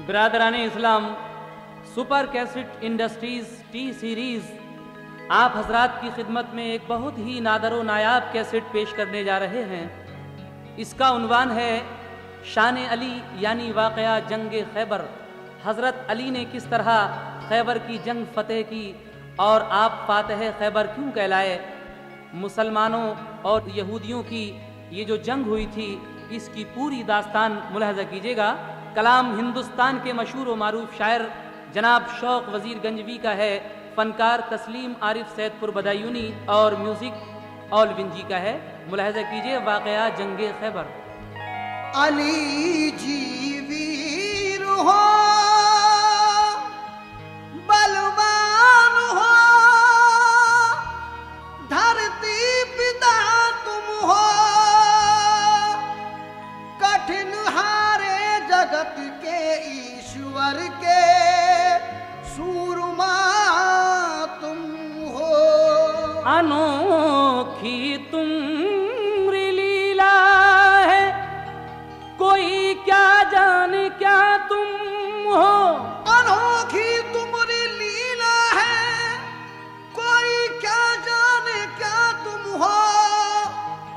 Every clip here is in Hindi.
ब्रादरान इस्लाम, super cassette industries T series आप हजरात की खिदमत में एक बहुत ही नादरो नायाब कैसेट पेश करने जा रहे हैं। इसका उन्वान है शान अली यानी वाक़या जंग खैबर। हज़रत अली ने किस तरह खैबर की जंग फतेह की और आप फातह खैबर क्यों कहलाए। मुसलमानों और यहूदियों की ये जो जंग हुई थी इसकी पूरी दास्तान मुलाहजा कीजिएगा। कलाम हिंदुस्तान के मशहूर व मारूफ शायर जनाब शौक वजीर गंजवी का है, फनकार तस्लीम आरिफ सैदपुर बदायूनी और म्यूजिक ऑलविन जी का है। मुलाहजा कीजिए वाक़या जंगे खैबर। अली जी वीर हो, बलवान हो, धरती पिता तुम हो, कठिन हारे जगत के ईश्वर के सूरमा तुम हो। अनोखी तुम लीला है, कोई क्या जाने क्या तुम हो। अनोखी तुम्हारी लीला है, कोई क्या जाने क्या तुम हो।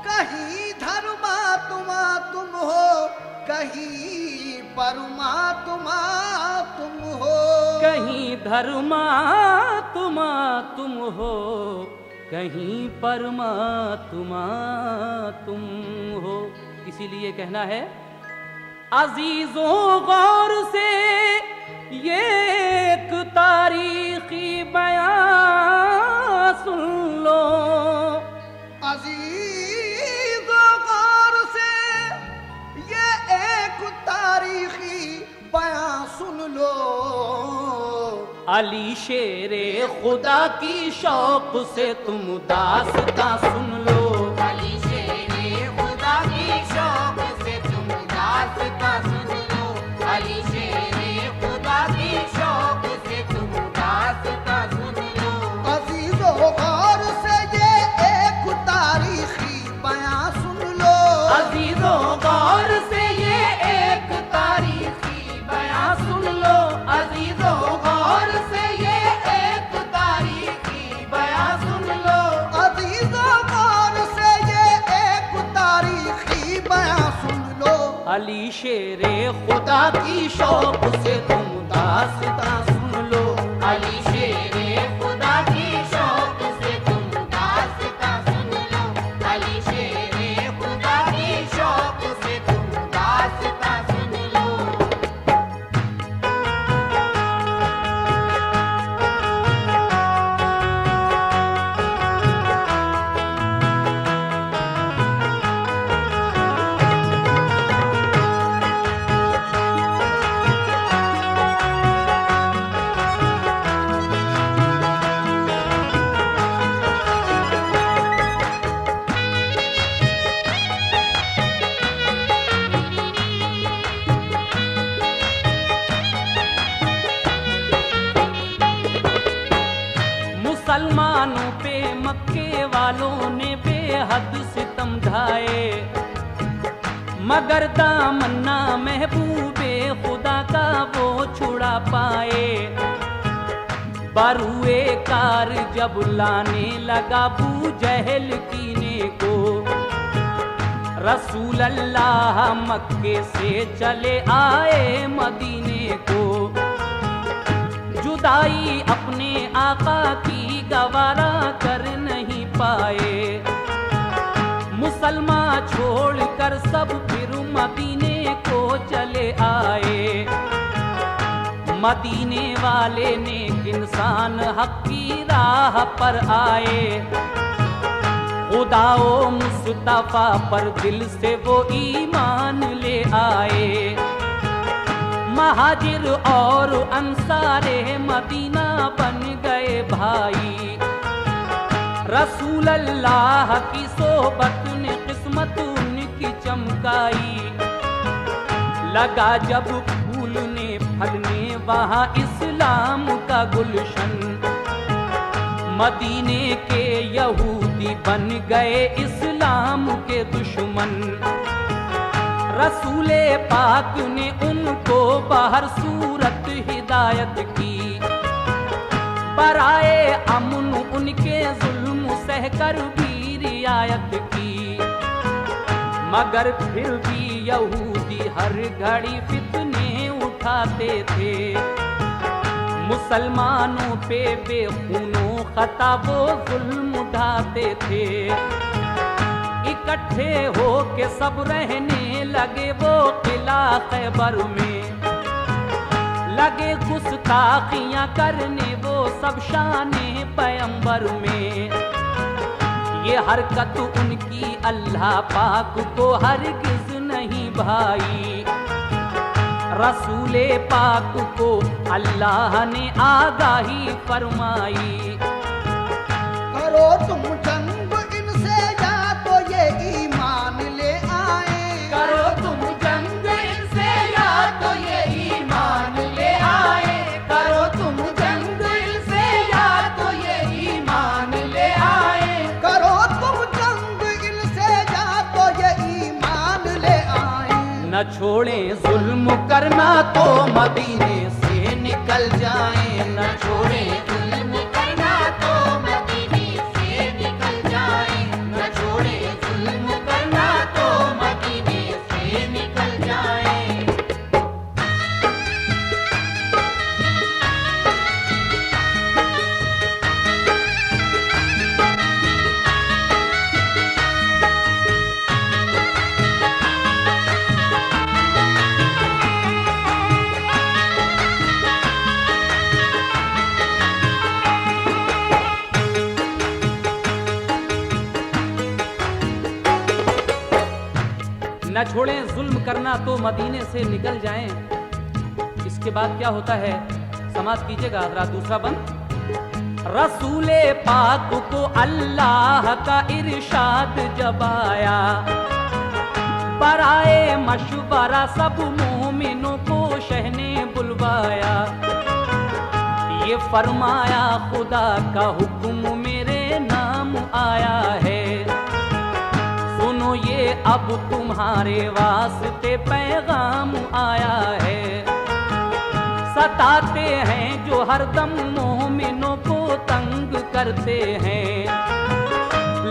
कहीं धर्मात्मा तुम हो, कहीं परमात्मा तुम हो। कहीं धर्मात्मा तुम हो, कहीं परमात्मा तुम हो। इसीलिए कहना है अजीजों गौर से ये एक तारीखी बयां सुन लो। अजीजों गौर से ये एक तारीखी बयां सुन लो। अली शेरे खुदा की शौक से तुम दास्तां सुन लो। अली शेरे खुदा की शौक से तुम दास्तां सुन लो। अली शेरे खुदा की शौक से तुम दास्तां सुन लो। अजीजों गौर से ये एक तारीखी बयां सुन लो। अजीजों गौर से ये एक तारीखी बयां सुन लो। अजीजों गौर से ये एक तारीखी बयां सुन लो। अजीजों गौर से ये एक तारीखी बयां सुन लो। अली शेरे खुदा की शौक से तुम दास्तां सुन लो। अली शेरे खुदा की शौक से तुम दास्तां सुन लो। अली शेरे खुदा की शौक से तुम दास्तां सुन लो। मुसलमानों पे मक्के वालों ने बेहद सितम ढाए, मगर दामन्ना महबूबे खुदा का वो छुड़ा पाए। बरुए कार जब लाने लगा बू जहल कीने को, रसूल अल्लाह मक्के से चले आए मदीने को। जुदाई अपने आका की गवारा कर नहीं पाए, मुसलमान छोड़कर सब फिर मदीने को चले आए। मदीने वाले नेक इंसान हक की राह पर आए, खुदाओ मुस्तफा पर दिल से वो ईमान ले आए। महाजिर और अंसारे मदीना बन गए भाई, रसूल अल्लाह की सोबत ने किस्मत उनकी चमकाई। लगा जब फूलने फलने वहाँ इस्लाम का गुलशन, मदीने के यहूदी बन गए इस्लाम के दुश्मन। रसूले पाक ने उनको बहर सूरत हिदायत की, बराए अमन उनके जुल्म सहकर भी रियायत की। मगर फिर भी यहूदी हर घड़ी फितने उठाते थे, मुसलमानों पे बेखूनों खता वो जुल्म उठाते थे। इकट्ठे हो के सब रहने लगे वो किला खैबर में, लगे गुस्ताखियां करने वो सब शाने पैगंबर में। ये हरकत उनकी अल्लाह पाक को हरगिज नहीं भाई, रसूले पाक को अल्लाह ने आगाही फरमाई। करो तुम जंग इनसे या तो ये ईमान ले आए, करो तुम जंग इनसे या तो ये ईमान ले आए, करो तुम जंग इनसे या तो ये ईमान ले आए, करो तुम जंग इनसे या तो ये ईमान ले आए। न छोड़ें जुल्म करना तो मदीने से निकल जाएं, न छोड़ें जुल्म करना तो मदीने से निकल जाए, न छोड़े जुल्म करना तो मदीने से निकल जाए। न छोड़ें जुल्म करना तो मदीने से निकल जाएं। इसके बाद क्या होता है, समाज कीजिएगा हजरात। दूसरा बंद, रसूले पाक को अल्लाह का इरशाद जब आया, बराए मशवरा सब मोमिनों को शहने बुलवाया। ये फरमाया खुदा का हुक्म मेरे नाम आया है, सुनो ये अब तुम्हारे वास्ते पैगाम आया है। सताते हैं जो हरदम मोमिनों को तंग करते हैं,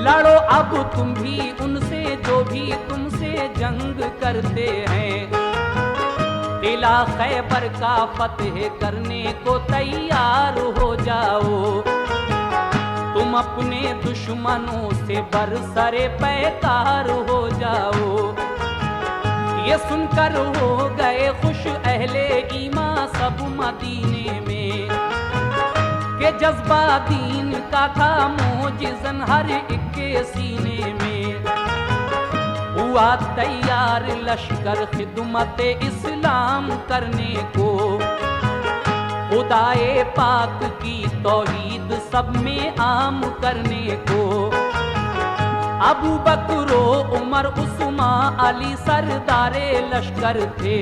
लड़ो अब तुम भी उनसे जो भी तुमसे जंग करते हैं। किला खैबर का फतेह करने को तैयार हो जाओ, तुम अपने दुश्मनों से बरसरे पैकार हो जाओ। ये सुनकर हो गए खुश अहले ईमा सब मदीने में, के जज्बा दीन का था मोजिज़न हर एक के सीने में। हुआ तैयार लश्कर खिदमत इस्लाम करने को, खुदाए पाक की तौहीद सब में आम करने को। अबू बकरो उमर उस्मा अली सरदारे लश्कर थे,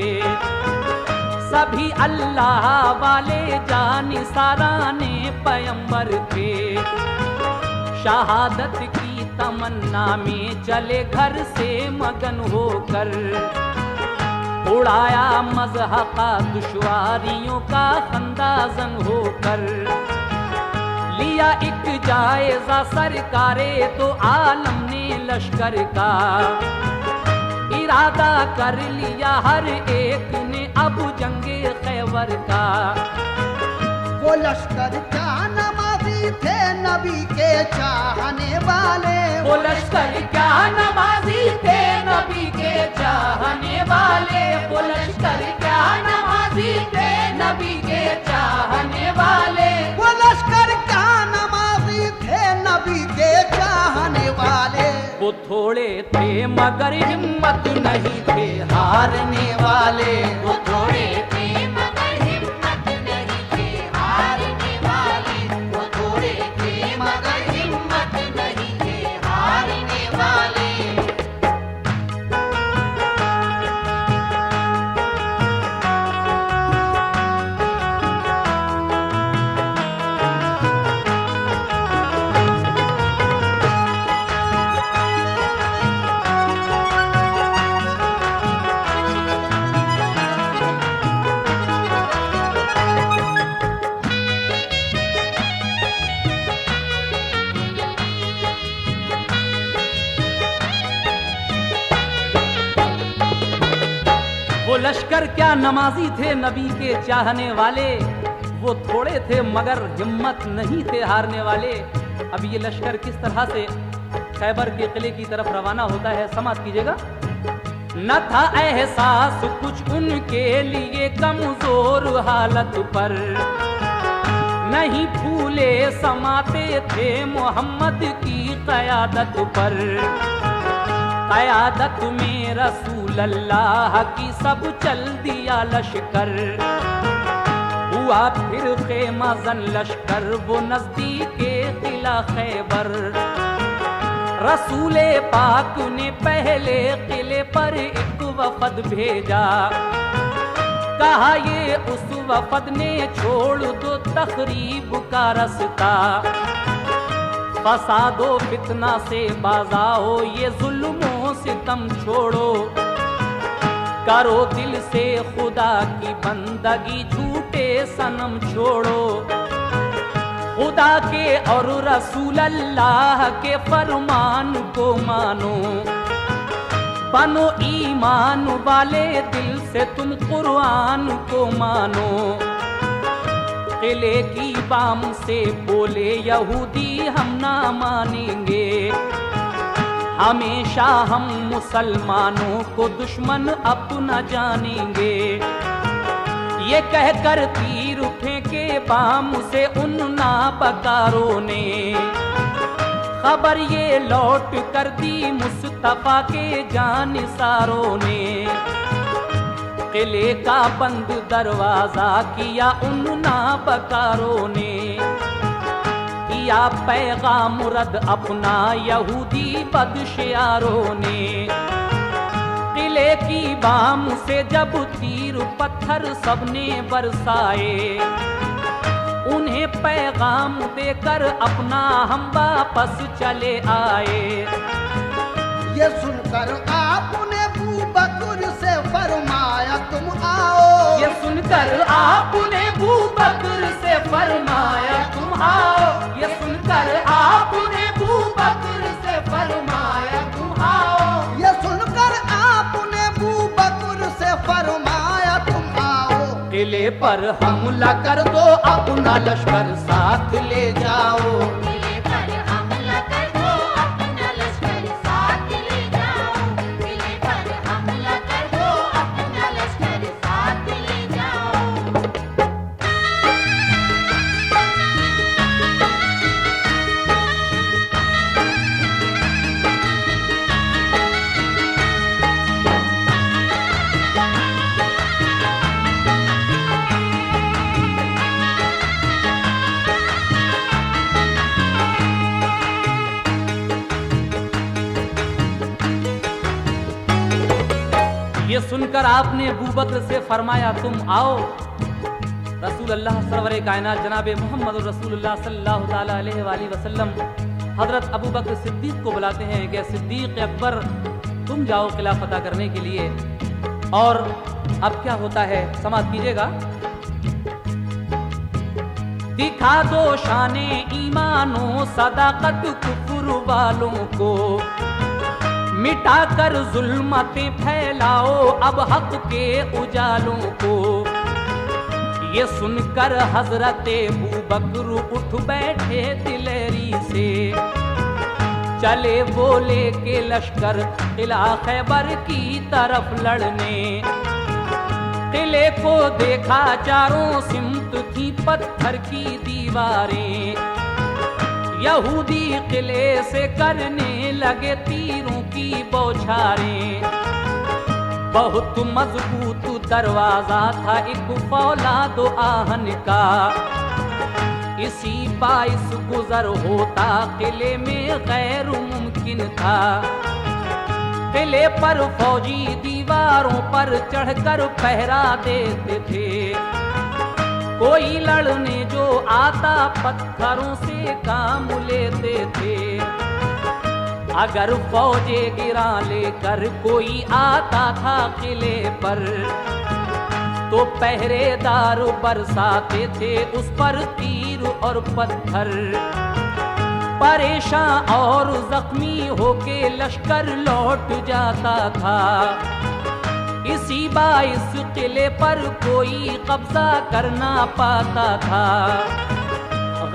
सभी अल्लाह वाले जानिसाराने पैगंबर थे। शहादत की तमन्ना में चले घर से मगन होकर, उड़ाया मज़हक़ा दुश्वारियों का खंदाजन होकर। लिया एक जायजा सरकारे तो आलम ने लश्कर का, इरादा कर लिया हर एक ने अब जंगे खैबर का। वो लश्कर क्या नमाज़ी थे नबी के चाहने वाले, वो लश्कर क्या नमाज़ी थे नबी के चाहने वाले, वो लश्कर क्या नमाज़ी थे नबी के चाहने वाले। वो लश्कर क्या नमाज़ी थे नबी के चाहने वाले। वो थोड़े थे मगर हिम्मत नहीं थे हारने वाले, वो थोड़े थे मगर हिम्मत नहीं थे हारने वाले, वो थोड़े थे मगर हिम्मत नहीं थे हारने वाले। लश्कर क्या नमाजी थे नबी के चाहने वाले, वो थोड़े थे मगर हिम्मत नहीं थे हारने वाले। अब ये लश्कर किस तरह से खैबर के किले की तरफ रवाना होता है, समाप्त कीजिएगा। न था एहसास कुछ उनके लिए कमजोर हालत पर, नहीं फूले समाते थे मोहम्मद की क़यादत पर। क़यादत में रसूल अल्लाह की सब चल दिया लश्कर, हुआ फिर खेमा जन लश्कर वो नजदीक किला खैबर। रसूले पाक ने पहले किले पर एक वफद भेजा, कहा ये उस वफद ने छोड़ दो तखरीब का रास्ता। फसादो फितना से बाजाओ ये जुल्मों सितम छोड़ो, करो दिल से खुदा की बंदगी झूठे सनम छोड़ो। खुदा के और रसूल अल्लाह के फरमान को मानो, बनो ईमान वाले दिल से तुम कुरान को मानो। किले की बाम से बोले यहूदी हम ना मानेंगे, हमेशा हम मुसलमानों को दुश्मन अपना जानेंगे। ये कहकर तीर फेंके बाम से उन नापकारों ने, खबर ये लौट कर दी मुस्तफा के जानिसारों ने। किले का बंद दरवाजा किया उन नापकारों ने, किया पैगाम रद्द अपना यहूदी बदशयारों ने। किले की बाम से जब तीर पत्थर सबने बरसाए, उन्हें पैगाम देकर अपना हम वापस चले आए। ये सुनकर आपने अबू बकर से फरमाया तुम आओ। ये सुनकर आपने अबू बकर से फरमाया तुम आओ। ये सुनकर आपने अबू बकर से फरमाया तुम आओ। ये सुनकर आपने अबू बकर से फरमाया तुम आओ। किले पर हमला कर दो अपना लश्कर साथ ले जाओ। किले पर हमला कर दो अपना लश्कर साथ ले जाओ। किले पर हमला कर दो अपना लश्कर साथ ले जाओ। ये सुनकर आपने अबू बकर से फरमाया तुम आओ। रसूल अल्लाह सरवरे कायनात जनाब मोहम्मद रसूलुल्लाह सल्लल्लाहु ताला अलैहि वसल्लम हजरत अबू बकर सिद्दीक को बुलाते हैं कि सिद्दीक अकबर तुम जाओ किला फतह करने के लिए। और अब क्या होता है, समाप्त कीजिएगा। दिखा दो शाने ईमानो सदाकत कुफर वालों को, मिटाकर जुल्मतें फैलाओ अब हक के उजालों को। ये सुनकर हजरत अबू बकर उठ बैठे दिलेरी से, चले बोले के लश्कर किला खैबर की तरफ लड़ने। किले को देखा चारों सिमत थी पत्थर की दीवारें, यहूदी किले से करने लगे तीरों की बौछारें। बहुत मजबूत दरवाजा था एक फौलाद आहन का, इसी बाइस गुजर होता किले में गैर मुमकिन था। किले पर फौजी दीवारों पर चढ़कर पहरा देते थे, कोई लड़ने जो आता पत्थरों से काम लेते थे। अगर फौजे गिरा लेकर कोई आता था किले पर, तो पहरेदार बरसाते थे उस पर तीर और पत्थर। परेशान और जख्मी होके लश्कर लौट जाता था, इसी बाइस किले पर कोई कब्जा करना पाता था।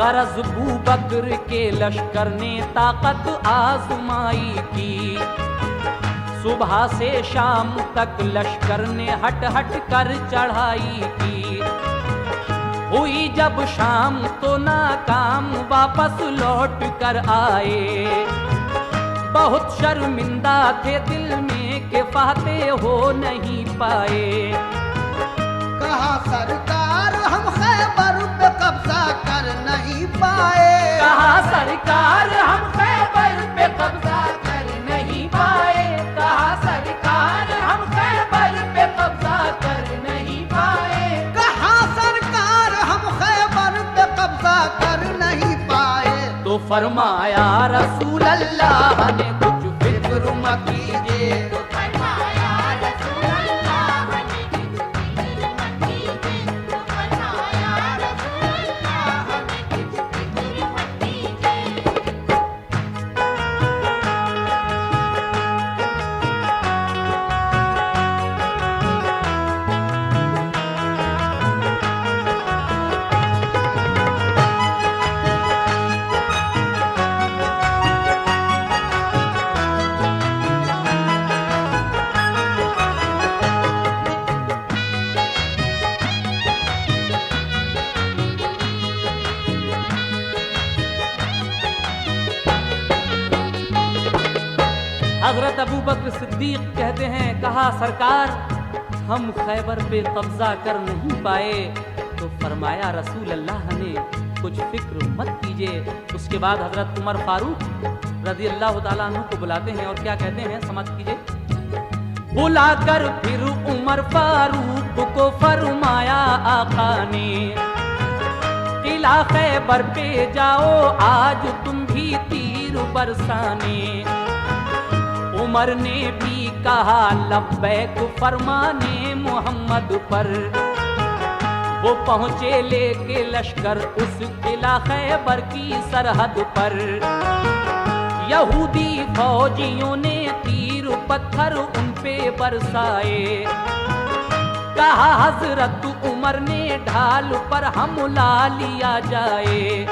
गरज बू बकर के लश्कर ने ताकत आजमाई की। सुबह से शाम तक लश्कर ने हट हट कर चढ़ाई की। हुई जब शाम तो नाकाम वापस लौट कर आए। बहुत शर्मिंदा थे दिल में कि फातेह हो नहीं पाए। कहा सरकार हम खैबर पे कब्जा कर नहीं पाए। कहा सरकार हम खैबर पे कब्जा कर नहीं पाए। कहा सरकार हम खैबर पे कब्जा कर नहीं पाए। कहा सरकार हम खैबर पे कब्जा कर नहीं पाए। तो फरमाया रसूल अल्लाह ने कुछ फिक्र मत कीजिए। फरमाया रसूल अल्लाह ने कुछ फिक्र मत कीजिए। फरमाया रसूल अल्लाह ने कुछ फिक्र मत कीजिए। हजरत अबू बकर सिद्दीक कहते हैं, कहा सरकार हम खैबर पे कब्जा कर नहीं पाए। तो फरमाया रसूल अल्लाह ने कुछ फिक्र मत कीजिए। उसके बाद हजरत उमर फारूक रजी अल्लाह ताला अन्हु को बुलाते हैं और क्या कहते हैं समझ कीजिए। बुलाकर फिर उमर फारूक को फरमाया आका ने, किला खैबर पे जाओ आज तुम भी तीर बरसाने। उमर ने भी कहा लब्बैक फरमाने मोहम्मद पर। वो पहुंचे लेके लश्कर उस किला खैबर की सरहद पर। यहूदी फौजियों ने तीर पत्थर उन पे बरसाए। कहा हजरत उमर ने ढाल पर हमला लिया जाए।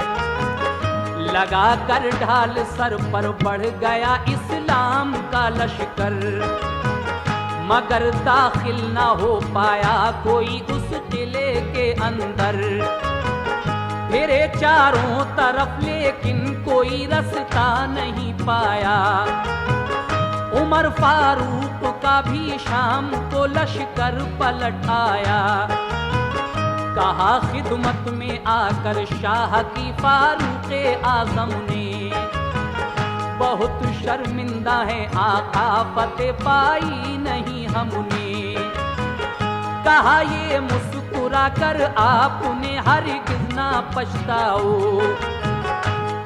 लगा कर ढाल सर पर बढ़ गया इस्लाम का लश्कर। मगर दाखिल ना हो पाया कोई उस किले के अंदर। फिरे चारों तरफ लेकिन कोई रास्ता नहीं पाया। उमर फारूक का भी शाम को लश्कर पलट आया। कहा खिदमत में आकर शाह की फारूक आजम ने, बहुत शर्मिंदा है आका फतेह पाई नहीं हमने। कहा ये मुस्कुरा कर आपने हरगिज़ ना पछताओ।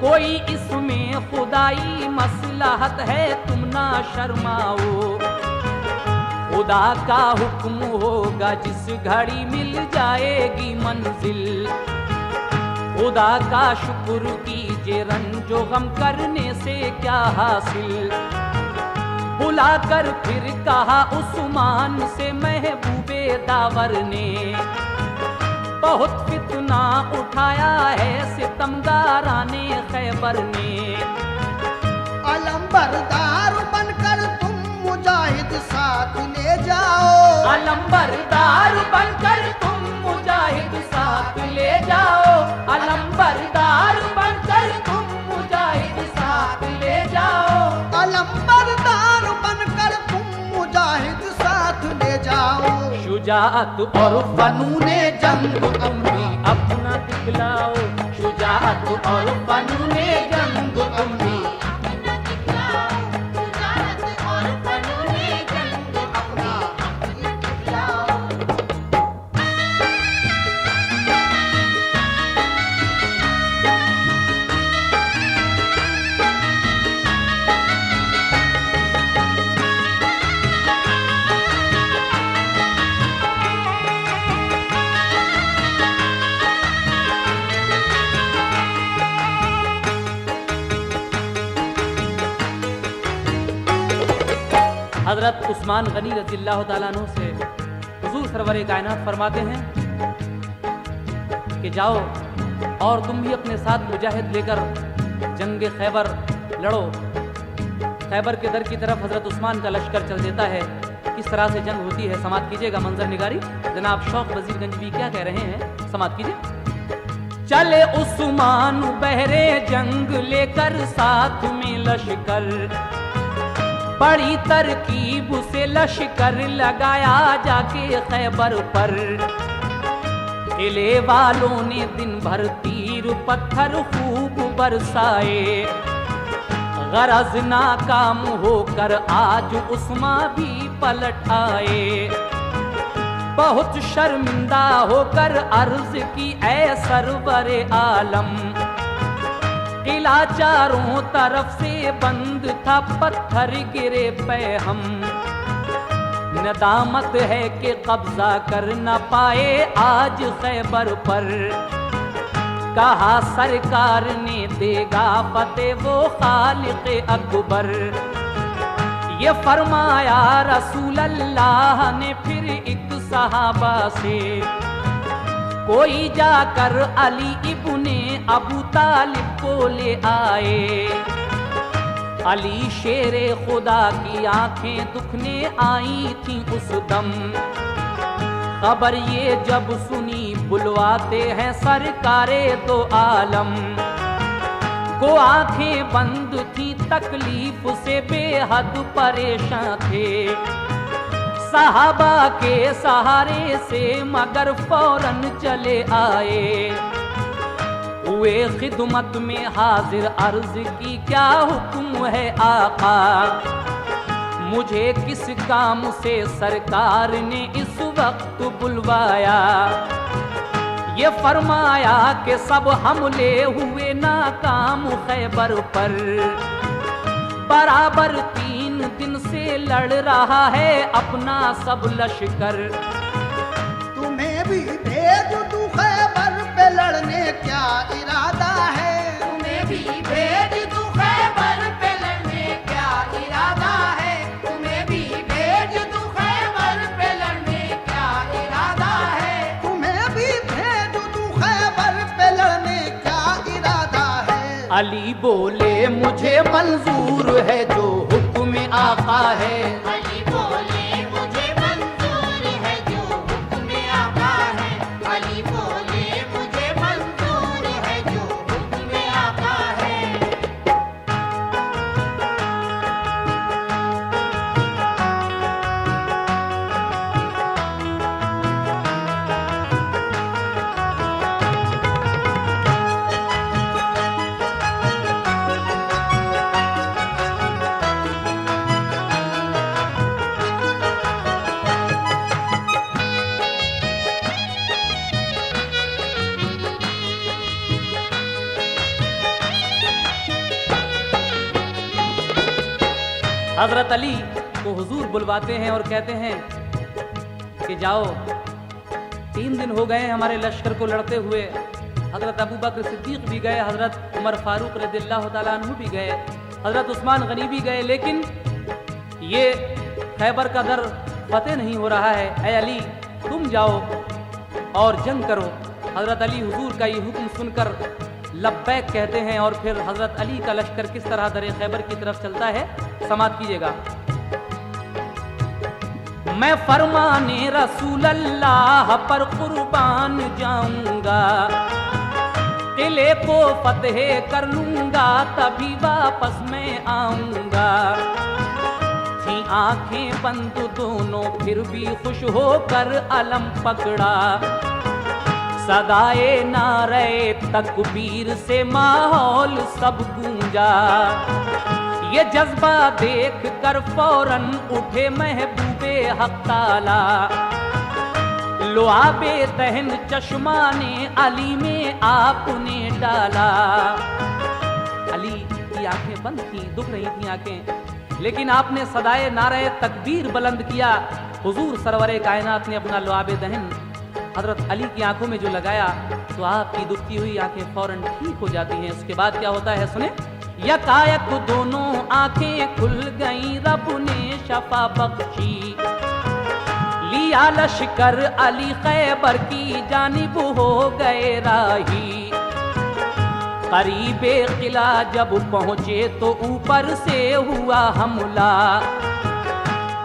कोई इसमें खुदाई मसलहत है तुम ना शर्माओ। खुदा का हुक्म होगा जिस घड़ी मिल जाएगी मंजिल। खुदा का शुक्र कीजिए रंजो गम करने से क्या हासिल। बुलाकर फिर कहा उस्मान से महबूबे दावर ने, बहुत फितना उठाया है सितमगाराने खैबर ने। अलंबरदार बनकर तुम मुजाहिद साथ ले जाओ। अलंबरदार बनकर तुम मुजाहिद साथ ले जाओ। अलंबरदार बनकर तुम मुजाहिद साथ ले जाओ। अलंबरदार बनकर तुम मुजाहिद साथ ले जाओ। शुजाअत और फनूने जंग तुम भी अपना दिखलाओ। शुजाअत और फनूने जंग तुम भी अपना दिखलाओ। शुजाअत और फनूने जंग अपना दिखलाओ। हजरत उस्मान गनी रज़ियल्लाहु ताला अन्हु से हुजूर सरवर कायनात फरमाते हैं कि जाओ और तुम भी अपने साथ मुजाहिद लेकर जंग खैबर लड़ो। खैबर के दर की तरफ हजरत उस्मान का लश्कर चल देता है। किस तरह से जंग होती है समात कीजिएगा मंजर निगारी। जनाब शौक वजीरगंज भी क्या कह रहे हैं, समात कीजिए। चले उस्मान बहरे जंग लेकर साथ में लश्कर, बड़ी तरकीब से लश्कर लगाया जाके खैबर पर। किले वालों ने दिन भर तीर पत्थर खूब बरसाए, गरज नाकाम होकर आज उस्मा भी पलट आए। बहुत शर्मिंदा होकर अर्ज की ऐ सरवरे आलम, किला चारों तरफ से बंद था पत्थर गिरे पे हम। नदामत है कि कब्जा कर न पाए आज खैबर पर, कहा सरकार ने देगा फतेह वो खालिक अकबर। ये फरमाया रसूल अल्लाह ने फिर एक सहाबा से, कोई जाकर अली इब्ने अबू तालिब को ले आए। अली शेरे खुदा की आंखें दुखने आई थी उस दम, खबर ये जब सुनी बुलवाते हैं सरकारे दो आलम। को आंखें बंद थी तकलीफ से बेहद परेशान थे, सहाबा के सहारे से मगर फौरन चले आए। हुए खिदमत में हाजिर अर्ज की क्या हुक्म है आका, मुझे किस काम से सरकार ने इस वक्त बुलवाया। ये फरमाया कि सब हमले हुए नाकाम खैबर पर, बराबर 3 दिन से लड़ रहा है अपना सब लश्कर। तुम्हें भी भेज दूं खैबर पे लड़ने क्या इरादा है, तुम्हें भी भेज दूं खैबर पे लड़ने क्या इरादा है, तुम्हें भी भेज दूं खैबर पे लड़ने क्या इरादा है, तुम्हें भी भेज दूं खैबर पे लड़ने क्या इरादा है। अली बोले मुझे मंजूर है जो हुक्म आका है। अली बोले मुझे मंजूर है जो हुक्म आका है, अली बोले मुझे मंजूर है जो हुक्म आका है। हजरत अली को हुजूर बुलवाते हैं और कहते हैं कि जाओ, 3 दिन हो गए हमारे लश्कर को लड़ते हुए। हजरत अबू बकर सिद्दीक भी गए, हजरत उमर फारूक रज़ियल्लाहु ताला अन्हु भी गए, हजरत उस्मान गनी भी गए, लेकिन ये खैबर का दर फतेह नहीं हो रहा है। ऐ अली तुम जाओ और जंग करो। हजरत अली हुजूर का ये हुक्म सुनकर लब्बैक कहते हैं और फिर हजरत अली का लश्कर किस तरह दर खैबर की तरफ चलता है, समात कीजिएगा। मैं फरमाने रसूल अल्लाह पर कुर्बान जाऊंगा, किले को फतेह कर लूंगा तभी वापस मैं आऊंगा। थी आंखें बंद दोनों फिर भी खुश होकर अलम पकड़ा, सदाए नारे तकबीर से माहौल सब गूंजा। ये जज्बा देख कर फौरन उठे महबूबे हक ताला, लुआबे दहन चश्मा ने अली में आपने डाला। अली की आंखें बंद थी, दुख रही थी आंखें, लेकिन आपने सदाए नारे तकबीर बुलंद किया। हुजूर सरवरे कायनात ने अपना लुआबे दहन हजरत अली की आंखों में जो लगाया तो आपकी दुखती हुई आंखें फौरन ठीक हो जाती हैं। उसके बाद क्या होता है सुने, यकायक दोनों आंखें खुल गईं, रब ने शफा बख्शी। लिया लश्कर अली खैबर की जानिब हो गए राही। करीबे किला जब पहुंचे तो ऊपर से हुआ हमला,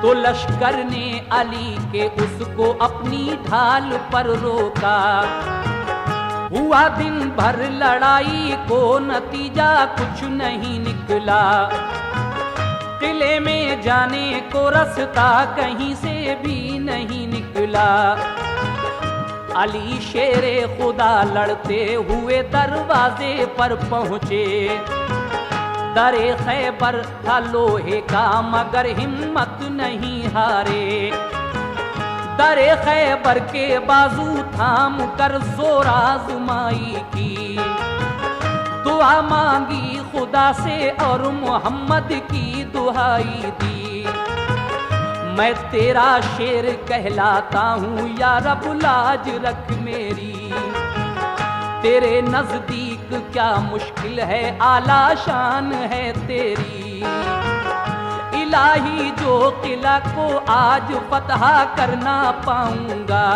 तो लश्कर ने अली के उसको अपनी ढाल पर रोका। हुआ दिन भर लड़ाई को नतीजा कुछ नहीं निकला। किले में जाने को रास्ता कहीं से भी नहीं निकला। अली शेरे खुदा लड़ते हुए दरवाजे पर पहुंचे। दरे खैबर था लोहे का मगर हिम्मत नहीं हारे। दरे खैबर के बाजू थाम कर जोर आजमाई की। दुआ मांगी खुदा से और मोहम्मद की दुहाई दी। मैं तेरा शेर कहलाता हूँ या रब लाज रख मेरी। तेरे नजदीक क्या मुश्किल है, आला शान है तेरी। इलाही जो किला को आज फतह करना पाऊंगा,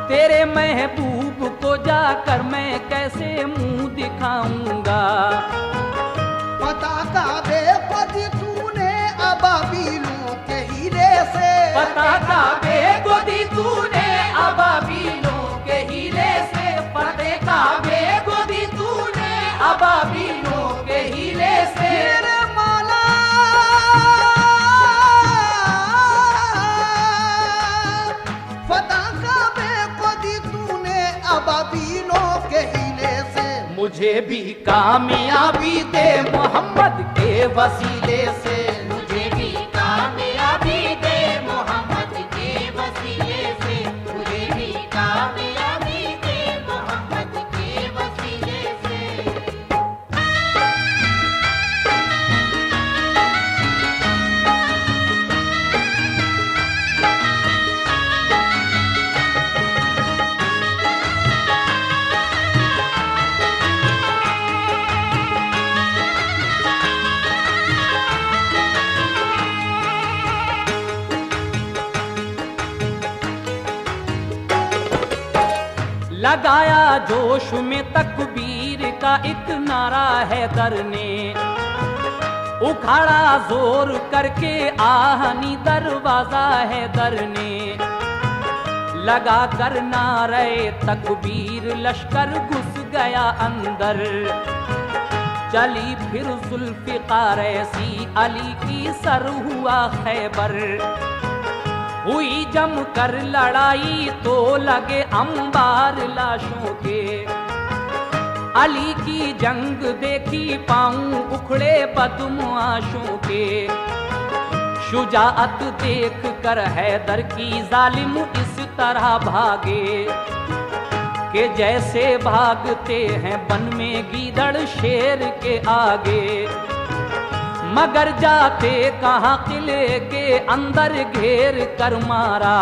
तेरे महबूब को जाकर मैं कैसे मुंह दिखाऊंगा। पता का बेखुदी तूने अबाबीलों के हीरे से। पता का बेखुदी तूने अबाबीलों के हीरे से। पते का बेखुदी तूने अबाबीलों के हीरे से। मेरे मौला फतह का बेखुदी तूने अबाबीलों के हीरे से। मुझे भी कामयाबी दे मोहम्मद के वसीले से। मुझे भी कामयाबी दे मोहम्मद के वसीले से। मुझे भी कामयाबी दे मोहम्मद के वसीले से। लगाया जोश में तकबीर का एक नारा हैदर ने। उखाड़ा जोर करके आहनी दरवाजा हैदर ने। लगा कर नारे तकबीर लश्कर घुस गया अंदर। चली फिर जुल्फ़िकार ऐसी अली की सर हुआ खैबर। हुई जम कर लड़ाई तो लगे अंबार लाशों के। अली की जंग देखी पाऊं उखड़े बदमाशों के। शुजाअत देख कर हैदर की जालिम इस तरह भागे कि जैसे भागते हैं वन में गीदड़ शेर के आगे। मगर जाते कहाँ किले के अंदर घेर कर मारा।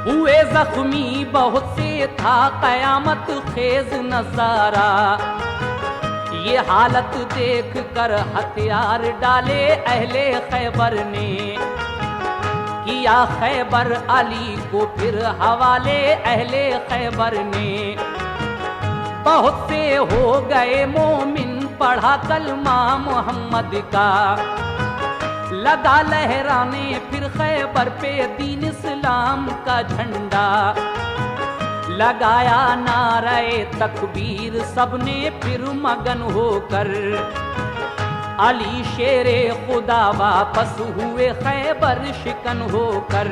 हुए जख्मी बहुत से था कयामत खेज नजारा। ये हालत देख कर हथियार डाले अहले खैबर ने। किया खैबर अली को फिर हवाले अहले खैबर ने। बहुत से हो गए मोमिन पढ़ा कलमा मोहम्मद का। लगा लहराने फिर खैबर पे दीन इस्लाम का झंडा। लगाया नारे तकबीर सबने फिर मगन होकर। अली शेरे खुदा वापस हुए खैबर शिकन होकर।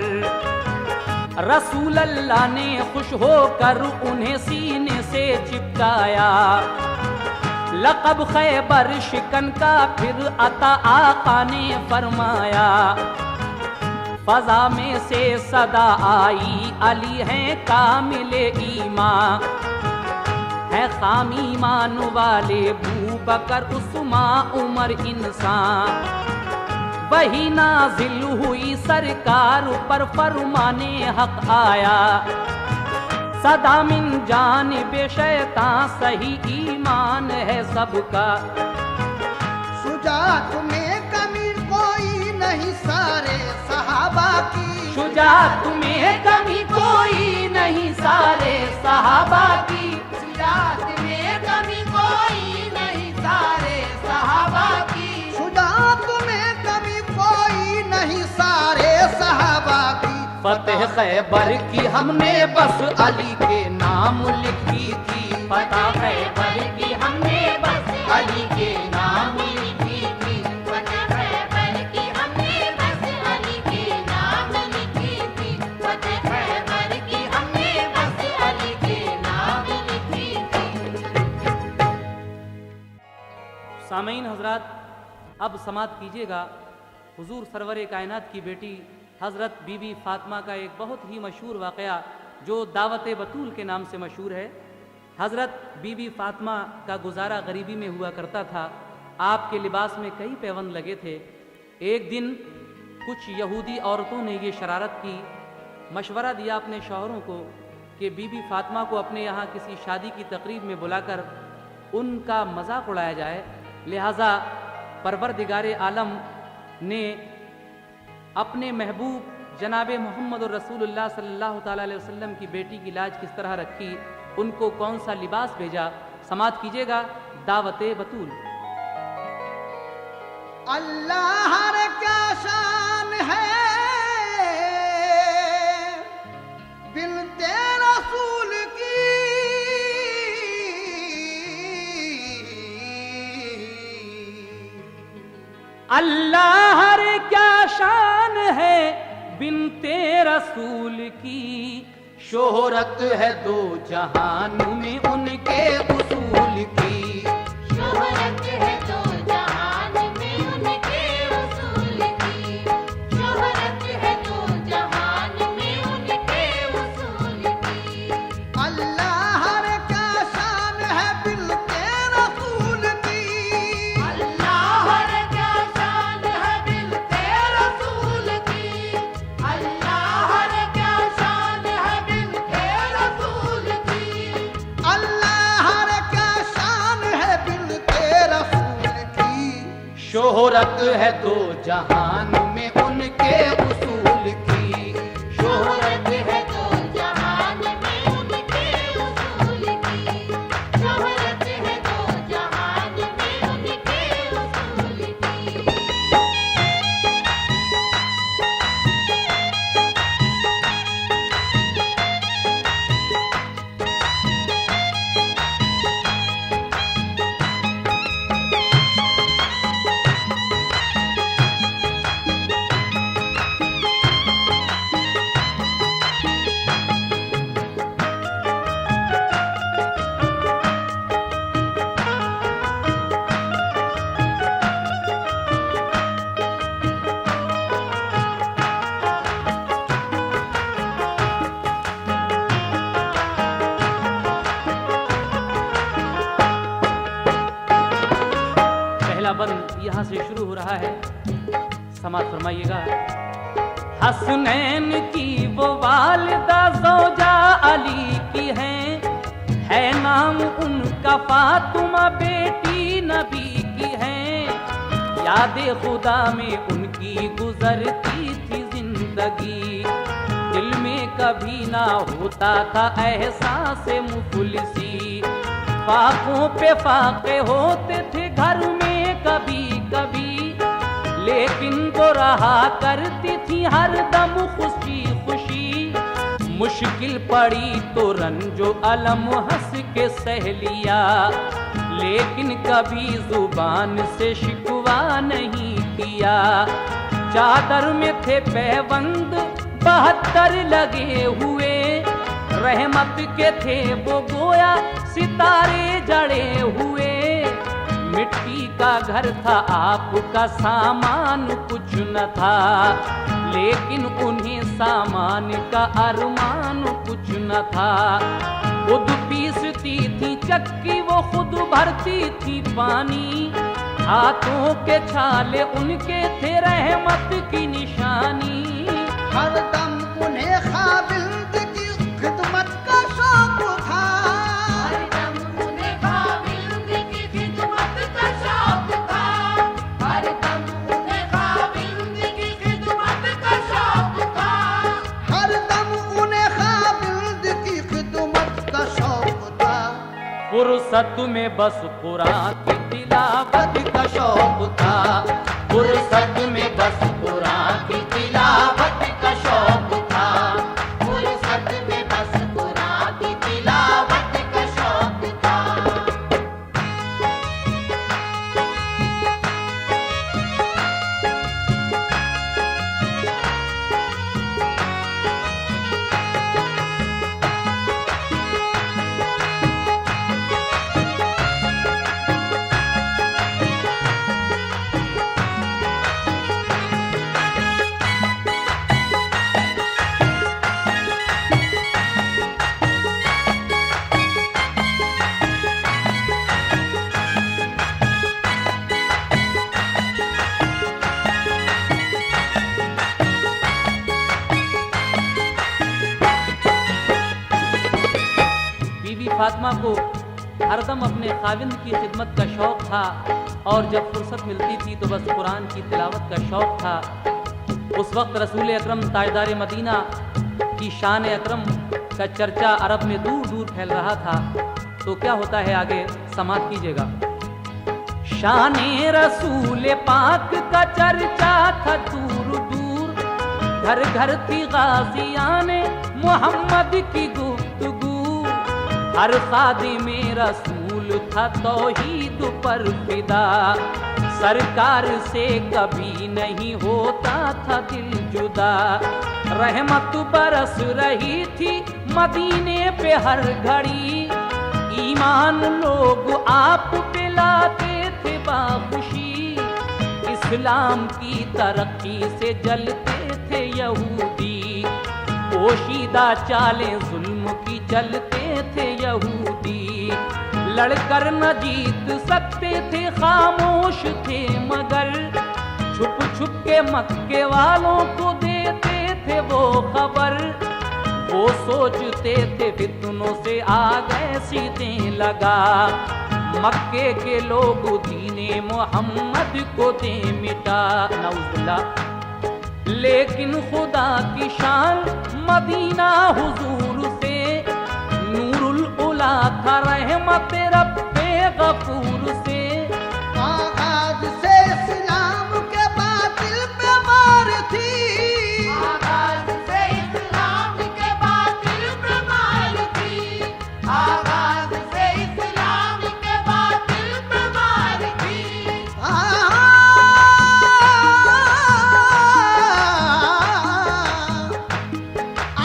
रसूल अल्लाह ने खुश होकर उन्हें सीने से चिपकाया। लक़ब खैबर शिकन का फिर अता आका ने फरमाया। फजा में से सदा आई अली हैं कामिले ईमान। है खामी मान वाले बू बकर उस्मान उमर इंसान। वही नाजिल हुई सरकार पर फरमाने हक आया। सदा मिन जानिब शैतान सही ईमान है सबका। शुजाअत में कमी कोई नहीं सारे सहाबा की, शुजाअत में कमी कोई नहीं सारे सहाबा की, शुजाअत में कमी कोई नहीं सारे सहाबा की, शुजाअत में कमी कोई नहीं सारे सहाबा की। फतेह खैबर की हमने बस अली के नाम लिखी थी, फतेह खैबर की हमने बस अली के नाम लिखी थी, फतेह खैबर की हमने बस अली के नाम लिखी थी, फतेह खैबर की हमने बस अली के नाम लिखी थी। सामीन हजरात, अब समाअत कीजिएगा हुजूर सरवर कायनात की बेटी हज़रत बीबी फ़ातिमा का एक बहुत ही मशहूर वाक़या जो दावत बतूल के नाम से मशहूर है। हज़रत बीबी फ़ातिमा का गुजारा गरीबी में हुआ करता था। आपके लिबास में कई पैबंद लगे थे। एक दिन कुछ यहूदी औरतों ने ये शरारत की, मशवरा दिया अपने शौहरों को कि बीबी फ़ातिमा को अपने यहाँ किसी शादी की तकरीब में बुलाकर उनका मजाक उड़ाया जाए। लिहाजा परवरदिगार आलम ने अपने महबूब जनाब मोहम्मद रसूलुल्लाह सल्लल्लाहु ताला अलैहि वसल्लम की बेटी की लाज किस तरह रखी, उनको कौन सा लिबास भेजा। समाअत कीजिएगा दावत बतूल। अल्लाह रे क्या शान है बिनते रसूल की, अल्लाह रे क्या शान है बिनते रसूल की, शोहरत है दो जहान में उनके उसूल की, शोहरत है दो जहान में उनके उसूल की, शोहरत है दो जहान में उनके उसूल की। अल्लाह रे क्या शान है बिनते रसूल की, अल्लाह रे क्या शान है बिनते रसूल की, अल्लाह रे क्या शान है बिनते रसूल की, अल्लाह रे क्या शान है बिनते रसूल की। शोहरत है दो जहान में उनके उसूल की, शोहरत है दो जहान में उनके उसूल की, शोहरत है दो जहान में उनके उसूल की। पहला बंद यहाँ से शुरू हो रहा है। समाअत फरमाइएगा। हसनैन की वो वालिदा ज़ौजा अली की है नाम उनका फातिमा बेटी नबी की है। याद खुदा में उनकी गुजरती थी जिंदगी, दिल में कभी ना होता था एहसास मुफलिसी। फाकों पे फाके होते थे घर में कभी कभी, लेकिन वो रहा करती थी हर दम खुशी खुशी। मुश्किल पड़ी तो रंजो अलम हंस के सह लिया, लेकिन कभी जुबान से शिकवा नहीं किया। चादर में थे पैबंद 72 लगे हुए, रहमत के थे वो गोया सितारे जड़े हुए। मिट्टी का घर था आपका सामान कुछ न था, लेकिन उन्हें सामान का अरमान कुछ न था। खुद पीसती थी चक्की वो खुद भरती थी पानी, हाथों के छाले उनके थे रहमत की निशानी। हरदम उन्हें खाबिल्द की खिदमत का शौक फुर्सत में बस कुरान की तिलावत का शौक था, फुर्सत में बस कुरान की तिलावत का शौक था, फुर्सत में बस कुरान की तिलावत का शौक था। बीवी फातिमा को हरदम अपने खाविंद की खिदमत का शौक था और जब फुर्सत मिलती थी तो बस कुरान की तिलावत का शौक था। उस वक्त रसूल अकरम ताजदार मदीना की शान अकरम का चर्चा अरब में दूर दूर फैल रहा था। तो क्या होता है आगे समाप्त कीजिएगा। शान रसूल पाक का चर्चा था दूर दूर, घर घर थी गाजियाने मोहम्मद की गुफ्तगू, हर खादिमे रसूल था तौहीद पर फिदा, सरकार से कभी नहीं होता था दिल जुदा, रहमत बरस रही थी मदीने पे हर घड़ी, ईमान लोग आप पे लाते थे बाखुशी, इस्लाम की तरक्की से जलते थे यहूदी, पोशीदा चालें जुल्म की चलते थे यहूदी, लड़कर न जीत सकते थे खामोश थे मगर, छुप छुप के मक्के वालों को देते थे वो खबर, वो सोचते थे फितनों से आ गए सीधे लगा, मक्के के लोग दीने मोहम्मद को दे मिटा नऊजुबिल्लाह। लेकिन खुदा की शान मदीना हुजूर से नूरुल उला था रहमत रब्बे गफूर से, आगाज से इस्लाम के बातिल पे मार थी, आगाज से इस्लाम के बातिल पे मार थी, आगाज से इस्लाम के बातिल पे मार थी,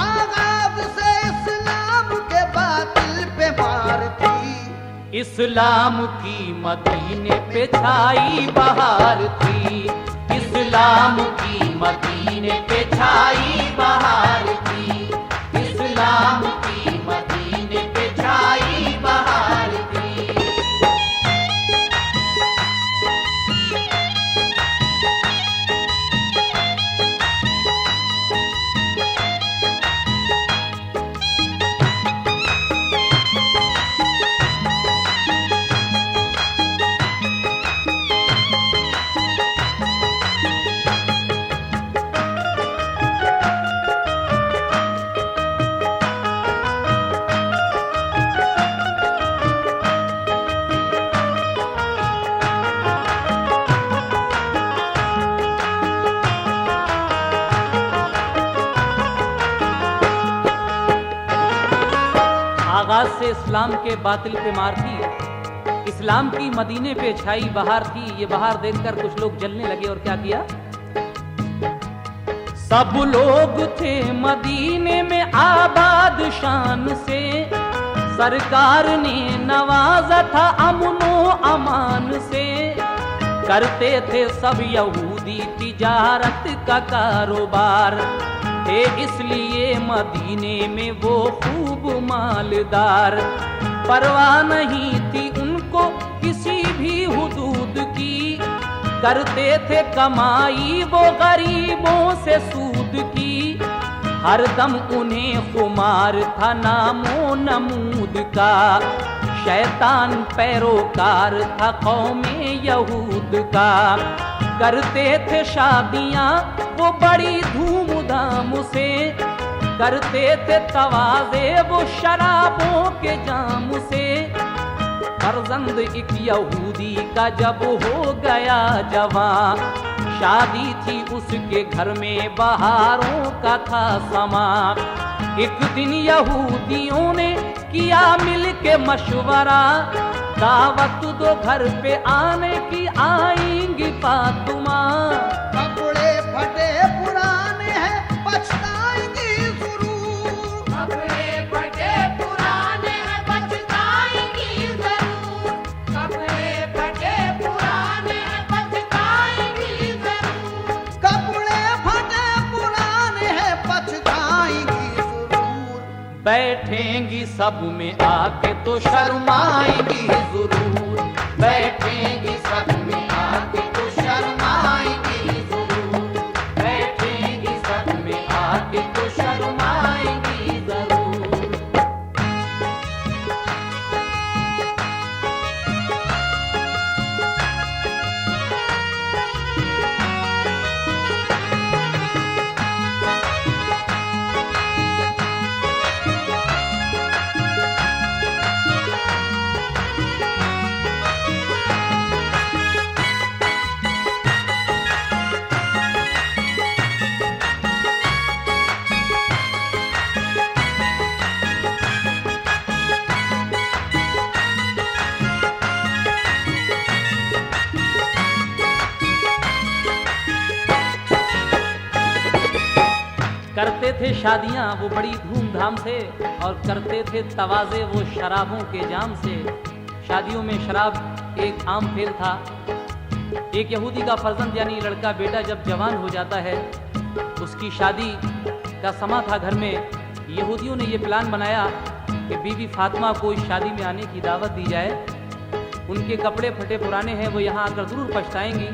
आगाज से इस्लाम के बातिल पे मार थी, इस्लाम की मदीने पे छाई बहार थी, इस्लाम की मदीने पे छाई बहार थी, इस्लाम की मदीने पे छाई बहार थी। आगाज से इस्लाम के बातिल पे मार थी, इस्लाम की मदीने पे छाई बहार थी। ये बहार देखकर कुछ लोग जलने लगे और क्या किया, सब लोग थे मदीने में आबाद शान से, सरकार ने नवाजा था अमनो अमान से, करते थे सब यहूदी तिजारत का कारोबार, थे इसलिए मदीने में वो खूब मालदार, परवाह नहीं थी उनको किसी भी हुदूद की, करते थे कमाई वो गरीबों से सूद की, हरदम उन्हें खुमार था नामो नमूद का, शैतान पैरोकार था कौमे यहूद का, करते थे शादियां वो बड़ी धूमधाम से, करते थे तवाज़े वो शराबों के जाम से, फर्जंद एक यहूदी का जब हो गया जवां, शादी थी उसके घर में बहारों का था समा। एक दिन यहूदियों ने किया मिल के मशवरा, दावत दो घर पे आने की, आएंगी फातिमा। कपड़े फटे पुराने हैं पछताएंगी जरूर, कपड़े फटे पुराने हैं पछताएंगी जरूर, कपड़े फटे पुराने हैं पछताएंगी जरूर, कपड़े फटे पुराने हैं पछताएंगी जरूर। बैठेंगी सब में आके तो शर्माएंगी जरूर, बैठेंगी सब में आके तो शर्माएंगी जरूर, बैठेंगी सब में आके तो शर्माएंगी जरूर। करते थे शादियां वो बड़ी धूमधाम से, और करते थे तवाज़े वो शराबों के जाम से। शादियों में शराब एक आम फेल था। एक यहूदी का फर्जंद यानी लड़का बेटा जब जवान हो जाता है, उसकी शादी का समा था घर में। यहूदियों ने ये प्लान बनाया कि बीवी फातिमा को इस शादी में आने की दावत दी जाए। उनके कपड़े फटे पुराने हैं, वो यहाँ आकर ज़रूर पछताएंगी,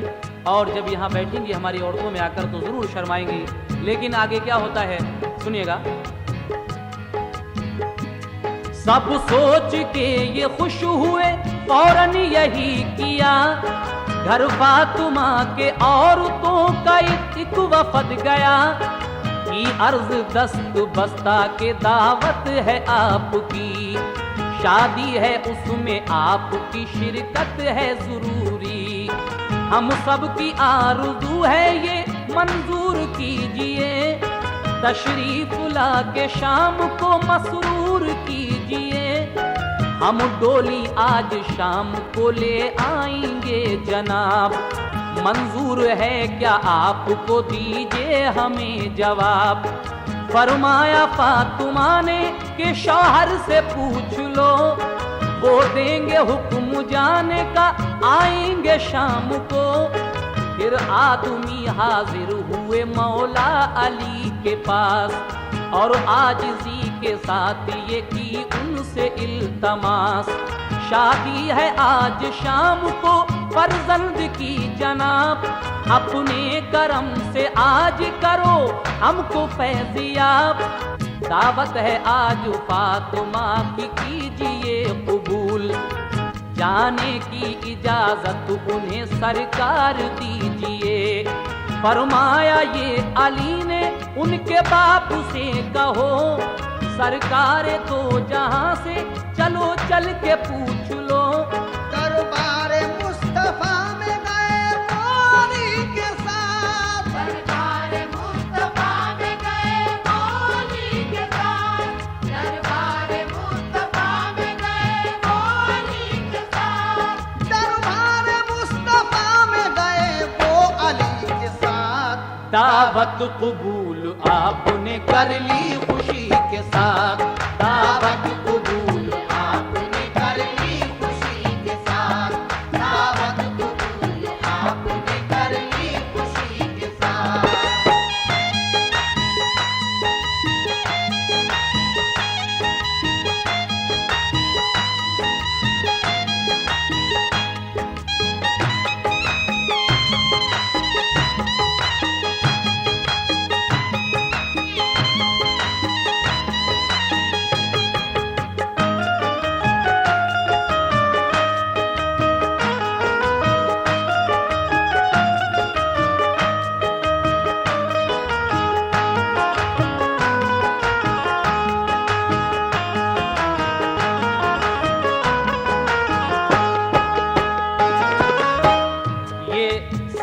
और जब यहाँ बैठेंगी हमारी औरतों में आकर तो ज़रूर शर्माएंगी। लेकिन आगे क्या होता है सुनिएगा। सब सोच के ये खुश हुए, फौरन यही किया, घर फातिमा के औरतों का एक वफद गया, की अर्ज दस्त बस्ता के दावत है आपकी, शादी है उसमें आपकी शिरकत है जरूरी, हम सब की आरज़ू है ये मंजूर कीजिए, तशरीफ ला के शाम को मसरूर कीजिए, हम डोली आज शाम को ले आएंगे जनाब, मंजूर है क्या आपको, दीजिए हमें जवाब। फरमाया फातिमा ने कि शौहर से पूछ लो, वो देंगे हुक्म जाने का, आएंगे शाम को। फिर आदमी हाजिर हुए मौला अली के पास, और आजिज़ी के साथ ये की उनसे इल्तमास, शादी है आज शाम को फर्जंद की जनाब, अपने करम से आज करो हमको फैज़ियाब, दावत है आज फातिमा की कीजिए कबूल, जाने की इजाजत उन्हें सरकार दीजिए। फरमाया ये अली ने उनके बाप से कहो, सरकार तो जहां से चलो चल के पूछ लो, दरबार मुस्तफा में गए मौली के साथ, दरबार मुस्तफा में गए मौली के साथ, दरबार मुस्तफा में गए मौली के साथ, दरबार मुस्तफा में गए वो अली के साथ, दावत कबूल आपने कर ली खुशी के साथ, दावत कबूल आपने कर ली खुशी के साथ, दावत कबूल आपने कर ली खुशी के साथ।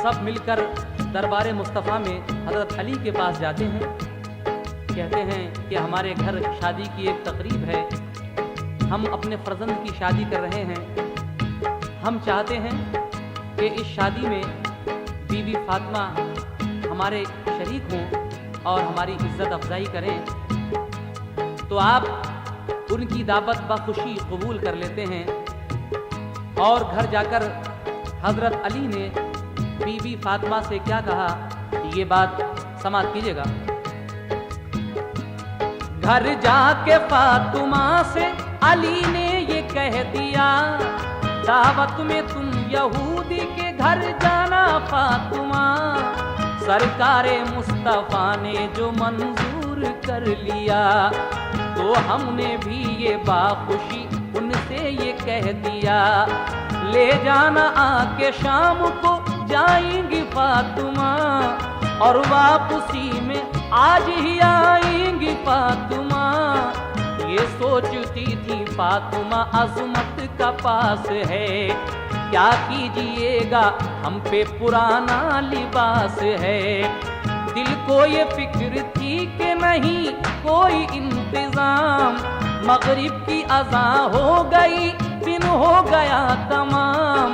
सब मिलकर दरबार मुस्तफ़ा में हज़रत अली के पास जाते हैं। कहते हैं कि हमारे घर शादी की एक तकरीब है, हम अपने फर्जंद की शादी कर रहे हैं। हम चाहते हैं कि इस शादी में बीबी फातिमा हमारे शरीक हों और हमारी इज्जत अफजाई करें। तो आप उनकी दावत बखुशी कबूल कर लेते हैं। और घर जाकर हज़रत अली ने बीबी फातिमा से क्या कहा, ये बात समाप्त कीजिएगा। घर जाके फातिमा से अली ने ये कह दिया, दावत में तुम यहूदी के घर जाना फातिमा, सरकारे मुस्तफ़ा ने जो मंजूर कर लिया। तो हमने भी ये बाखुशी उनसे ये कह दिया, ले जाना आके शाम को जाएंगी फातिमा, और वापसी में आज ही आएंगी फातिमा। ये सोचती थी फातिमा अज़मत का पास है, क्या कीजिएगा हम पे पुराना लिबास है। दिल को ये फिक्र थी कि नहीं कोई इंतजाम, मगरिब की अज़ा हो गई दिन हो गया तमाम।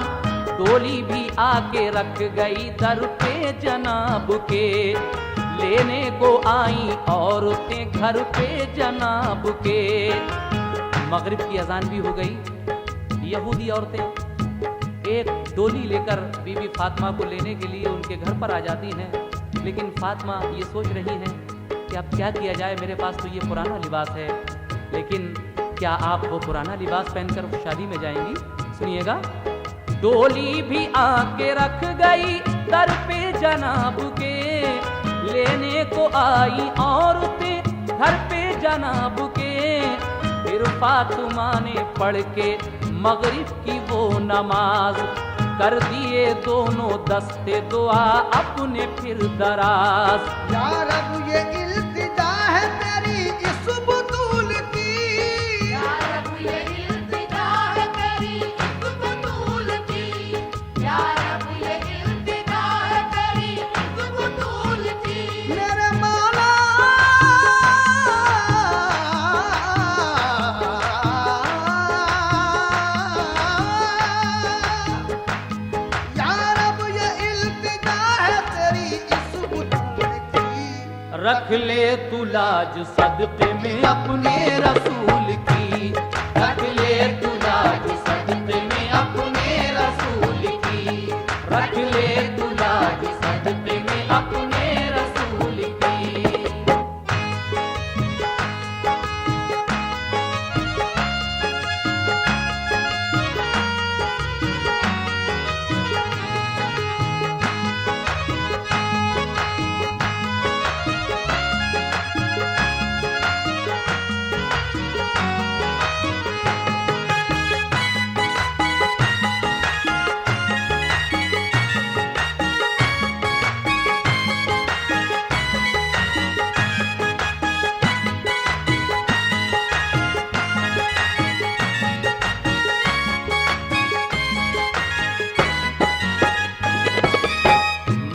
डोली भी आके रख गई दर पे जनाब के, लेने को आई औरतें घर पे जनाब के। मगरिब की अजान भी हो गई। यहूदी औरतें एक डोली लेकर बीबी फातिमा को लेने के लिए उनके घर पर आ जाती हैं। लेकिन फातिमा ये सोच रही हैं कि अब क्या किया जाए, मेरे पास तो ये पुराना लिबास है। लेकिन क्या आप वो पुराना लिबास पहनकर शादी में जाएंगी? सुनिएगा। डोली भी आके रख गई दर पे जनाब के, लेने को आई औरतें घर पे जनाब के। फिर फातिमा ने पढ़ के मगरिब की वो नमाज, कर दिए दोनों दस्ते दुआ अपने फिर दराज। या रब ये इल्तिजा है तेरी इस बतूल की, या रब ये इल्तिजा है तेरी इस बतूल की, या रब ये इल्तिजा है तेरी इस बतूल की। मेरे मौला या रब ये इल्तिजा है तेरी इस बतूल की। रख ले तू लाज सदक़े में अपने रसूल की, रख ले तू लाज सदक़े में अपने रसूल की, रख ले तू लाज सदक़े में अपने रसूल की।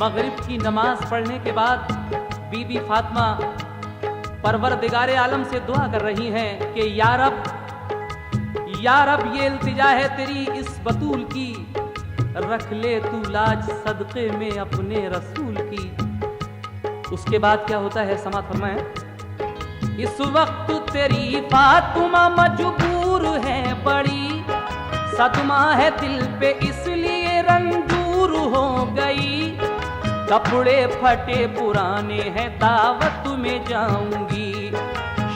मगरिब की नमाज पढ़ने के बाद बीबी फातिमा परवरदिगारे आलम से दुआ कर रही हैं कि या रब ये इल्तिजा है तेरी इस बतूल की, रख ले तू लाज सदक़े में अपने रसूल की। उसके बाद क्या होता है समात फरमाएं। इस वक्त तेरी फातिमा मजबूर है बड़ी, सदमा है दिल पे इसलिए रंजूर हो गई। कपड़े फटे पुराने हैं दावत में जाऊंगी,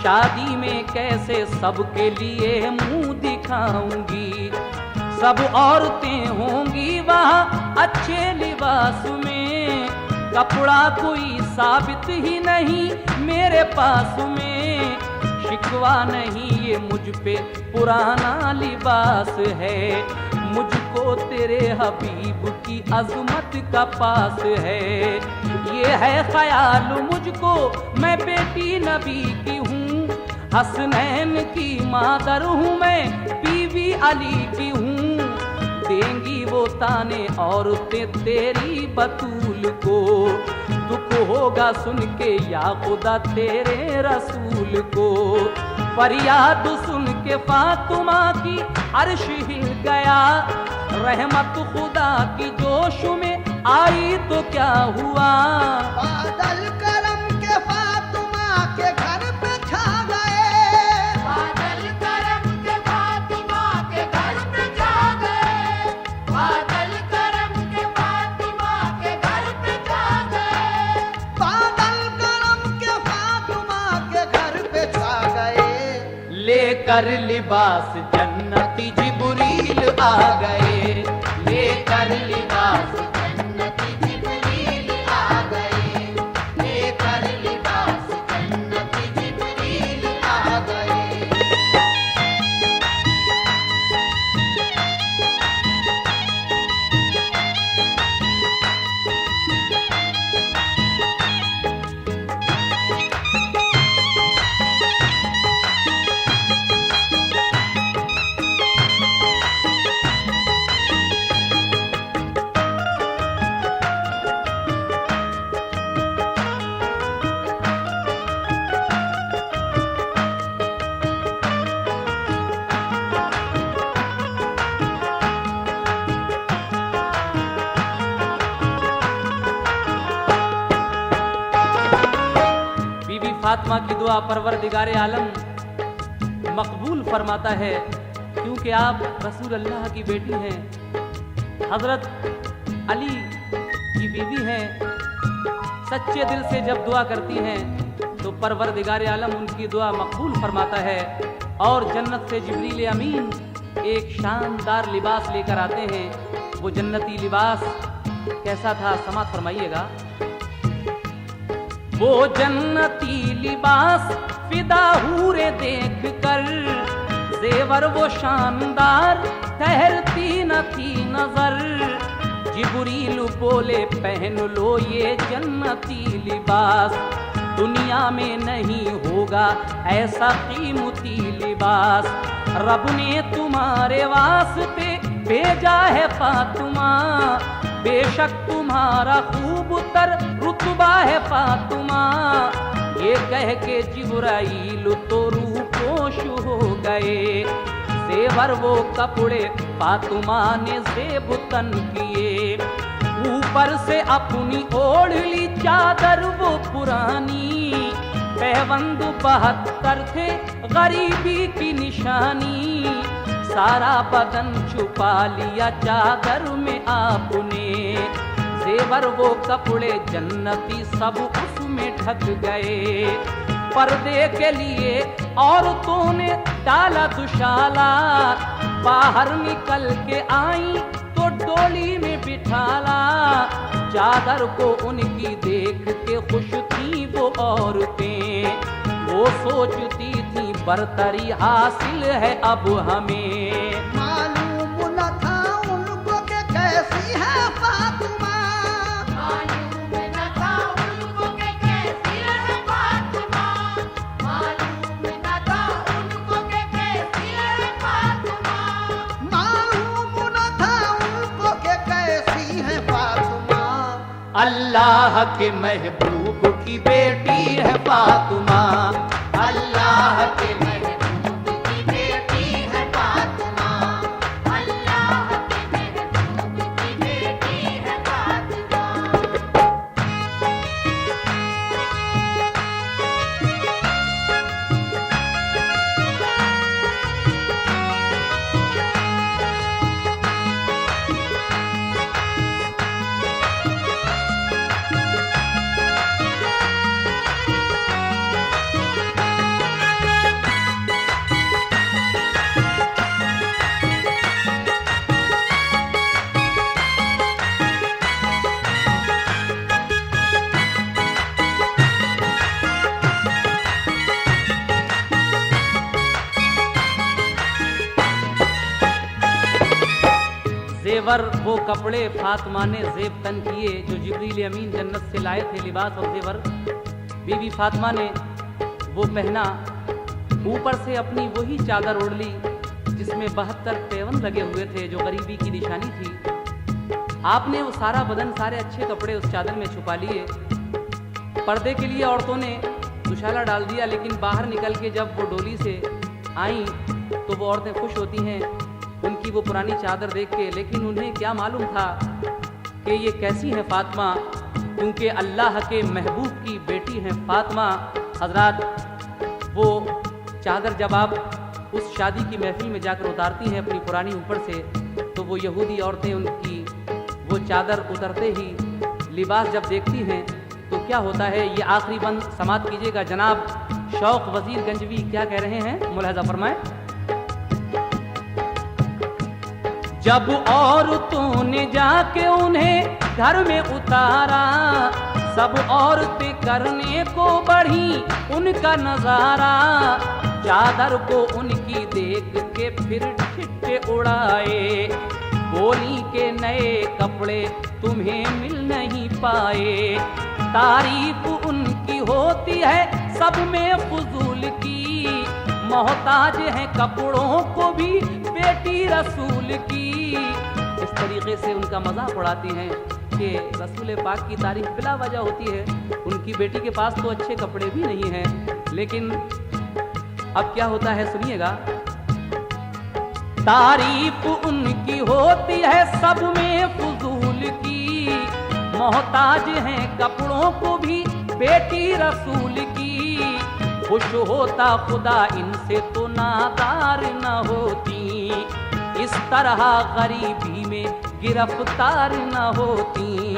शादी में कैसे सबके लिए मुंह दिखाऊंगी। सब औरतें होंगी वहाँ अच्छे लिबास में, कपड़ा कोई साबित ही नहीं मेरे पास में। शिकवा नहीं ये मुझ पे पुराना लिबास है, मुझको तेरे हबीब की अज़मत का पास है। ये है ख्याल मुझको मैं बेटी नबी की हूँ, हसनैन की मादर हूँ मैं बीवी अली की हूँ। देंगी वो ताने औरतें तेरी बतूल को। दुख होगा सुन के या खुदा तेरे रसूल को। फरियाद सुन के फातिमा की अर्श हिल गया। रहमत खुदा की जोश में आई तो क्या हुआ। बादल करम के फातिमा के घर पे छा गए। बादल करम के फातिमा के घर पे छा गए। बादल करम के फातिमा के घर पे छा गए। बादल करम के फातिमा के घर पे छा गए। लेकर लिबास जन्नती जिब्रील आ गए। लेकर लिबास जन्नती जिब्रील आ गए। लेकर लिबास जन्नती जिब्रील आ गए। बीवी फातिमा की दुआ परवरदिगारे आलम मकबूल फरमाता है, क्योंकि आप रसूल अल्लाह की बेटी हैं, हजरत अली की बीवी हैं। सच्चे दिल से जब दुआ करती हैं तो परवरदिगारे आलम उनकी दुआ मकबूल फरमाता है। और जन्नत से जिब्रील अमीन एक शानदार लिबास लेकर आते हैं। वो जन्नती लिबास कैसा था, समात फरमाइएगा। वो जन्नती लिबास फिदा हूरे देख कर, जेवर वो शानदार ठहरती न थी नजर। जिब्रील बोले पहन लो ये जन्नती लिबास, दुनिया में नहीं होगा ऐसा कीमती लिबास। रब ने तुम्हारे वास्ते भेजा है फातिमा, बेशक तुम्हारा खूब तर रुतबा है फातिमा। ये कह के जिब्राइल तो रूपोश हो गए। जेवर वो कपड़े फातिमा ने ज़ेब तन किए। ऊपर से अपनी ओढ़ ली चादर वो पुरानी। पैबंद 72 थे गरीबी की निशानी। सारा बदन छुपा लिया चादर में आपने। जेवर वो कपड़े जन्नती सब उसमें ढक गए। पर्दे के लिए औरतों ने डाला दुशाला। बाहर निकल के आई तो डोली में बिठाला। चादर को उनकी देख के खुश थी वो औरतें। वो सोचती थी बरतरी हासिल है अब हमें। मालूम न था उनको कि कैसी है फातिमा। मालूम न था उनको कि कैसी है फातिमा। मालूम न था उनको कि कैसी है फातिमा। मालूम न था उनको कि कैसी है फातिमा। अल्लाह के महबूब की बेटी है फातिमा। अल्लाह के महबूब की बेटी है फातिमा। अल्लाह के महबूब की बेटी है फातिमा। जेवर वो कपड़े फातिमा ने जेब तन किए जो जिब्रील अमीन जन्नत से लाए थे। लिबास और जेवर बीवी फातिमा ने वो पहना। ऊपर से अपनी वही चादर ओढ़ ली जिसमें 72 पैबंद लगे हुए थे, जो गरीबी की निशानी थी। आपने वो सारा बदन, सारे अच्छे कपड़े उस चादर में छुपा लिए। पर्दे के लिए औरतों ने दुशाला डाल दिया, लेकिन बाहर निकल के जब वो डोली से आई तो वो औरतें खुश होती हैं उनकी वो पुरानी चादर देख के। लेकिन उन्हें क्या मालूम था कि ये कैसी है फातिमा, क्योंकि अल्लाह के महबूब की बेटी हैं फातिमा। हजरात, वो चादर जब आप उस शादी की महफिल में जाकर उतारती हैं अपनी पुरानी ऊपर से, तो वो यहूदी औरतें उनकी वो चादर उतरते ही लिबास जब देखती हैं तो क्या होता है, ये आखिरी बंद समाप्त कीजिएगा। जनाब शौक वजीर गंजवी क्या कह रहे हैं, मुलाहजा फरमाएं। जब औरतों ने जाके उन्हें घर में उतारा, सब औरतें करने को बढ़ी उनका नजारा। चादर को उनकी देख के फिर छिट्टे उड़ाए, बोली के नए कपड़े तुम्हें मिल नहीं पाए। तारीफ उनकी होती है सब में फजूल की, मोहताज है कपड़ों को भी बेटी रसूल की। इस तरीके से उनका मजाक उड़ाती हैं कि रसूल पाक की तारीफ बिला वजह होती है, उनकी बेटी के पास तो अच्छे कपड़े भी नहीं हैं। लेकिन अब क्या होता है सुनिएगा। तारीफ उनकी होती है सब में फजूल की, मोहताज हैं कपड़ों को भी बेटी रसूल की। खुश होता खुदा इनसे तो नादार न होती, इस तरह गरीबी में गिरफ्तार न होती।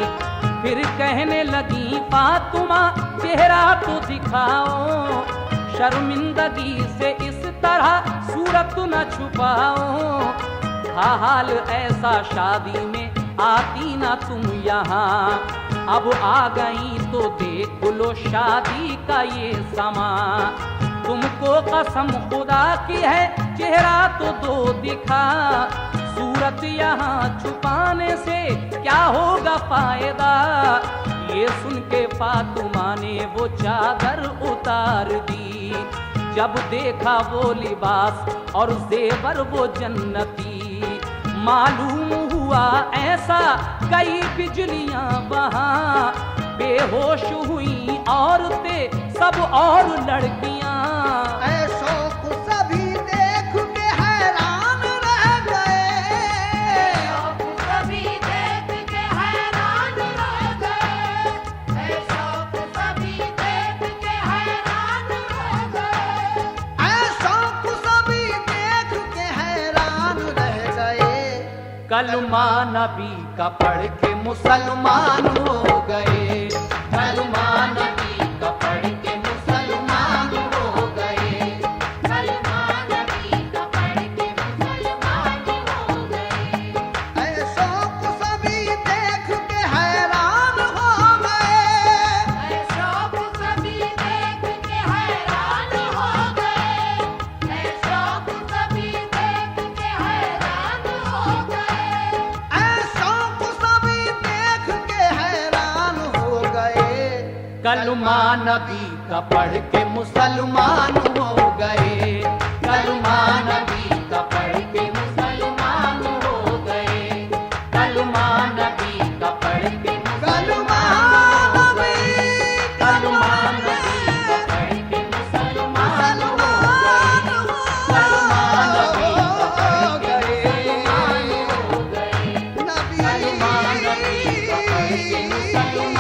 फिर कहने लगी फातिमा चेहरा तो दिखाओ, शर्मिंदगी से इस तरह सूरत न छुपाओ। था हाल ऐसा शादी में आती ना तुम यहाँ, अब आ गई तो देख लो शादी का ये समा। तुमको कसम खुदा की है चेहरा तो दो दिखा, सूरत यहाँ छुपाने से क्या होगा फायदा। ये सुन के फातिमा ने वो चादर उतार दी, जब देखा वो लिबास और जेवर वो जन्नती। मालूम हुआ ऐसा कई बिजलियां वहाँ, बेहोश हुई औरतें सब और लड़कियां। ऐसो को सभी देख के हैरान रह गए, सभी देख के हैरान रह गए, ऐसो को सभी देख के हैरान रह गए। ऐसो को सभी देख के हैरान रह गए। कलमा नबी का पढ़ के मुसलमान हो गए, कलमा नबी का पढ़ के मुसलमान हो गए, कलमा नबी का पढ़ के मुसलमान हो गए। ऐसो को सभी देख के हैरान हो गए, ऐसो को सभी देख के हैरान हो गए, ऐसो को सभी देख के हैरान हो गए। ऐसो को सभी देख के हैरान हो गए। कलमा नबी का पढ़ के मुसलमान हो गए, कलमा नबी का पढ़ के मुसलमान हो गए, कलमा नबी का पढ़ के कलमा नबी, कलमा नबी का पढ़ के मुसलमान हो गए, कलमा नबी का पढ़ के मुसलमान हो गए, नबी कलमा नबी का पढ़ के मुसलमान